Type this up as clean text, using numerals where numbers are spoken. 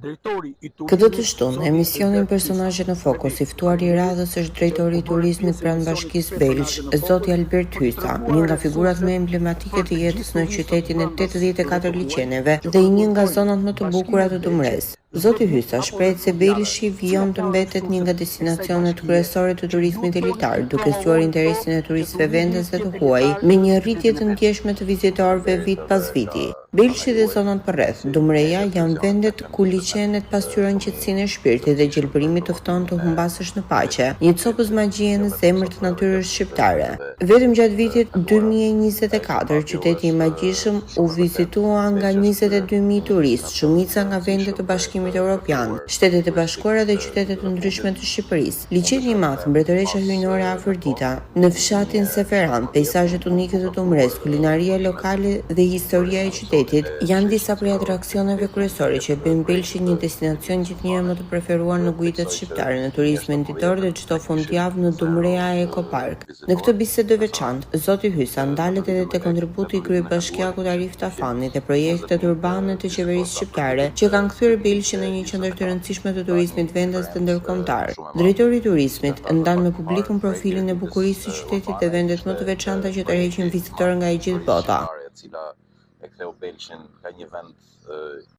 Këtë të shtunë, emisionin Personazhe në fokus, i ftuar i radhës është drejtori i turizmit pranë Bashkisë Belsh, zoti Albert Hysa, një nga figurat më emblematike të jetës në qytetin e 84 liçeneve dhe një nga zonat më të bukura të Dumres. Zoti Hysa shprehet se Belshi vijon të mbetet një nga destinacionet kryesore të turizmit elitar, duke zgjuar interesin e turistëve vendase të huaj, me një rritje të ndjeshme të vizitorëve vit pas viti. Belshi dhe zonat përreth, Dumreja, janë vendet ku liçenet pasqyrojnë qetësinë e shpirtit dhe gjelbërimi të fton të humbasësh në paqe, një copës magjie në zemër të natyrës shqiptare. Vetëm gjatë vitit 2024, qyteti i magjishëm u vizitua nga 22.000 turistë, shumica nga vendet të Bashkimit Evropian, Shtetet e Bashkuara dhe qytete të ndryshme të Shqipërisë. Liçeni i madh, mbretëresha hyjnore Afrodita, në fshatin Seferan, peizazhet unike të Dumres, kulinaria lokale dhe historia e qytetit janë disa prej atraksioneve kryesore që bëjnë Belshin një destinacion gjithnjëherë më të preferuar në guidet shqiptare në turizmin ditor dhe çdo fundjavë në Dumrea Eco Park. Në këtë bisedë të veçantë, zoti Hysa ndalet edhe te kontributi i kryebashkiakut Arif Tafani dhe projektet urbane të qeverisë shqiptare që kanë kthyer Belshin në një qendër të rëndësishme të turizmit vendas dhe ndërkombëtar. Drejtori i turizmit ndan me publikun profilin e bukurisë së qytetit dhe vendet më të veçanta që tërheqin vizitorë nga e gjithë bota. E ktheu Belshin ka një vend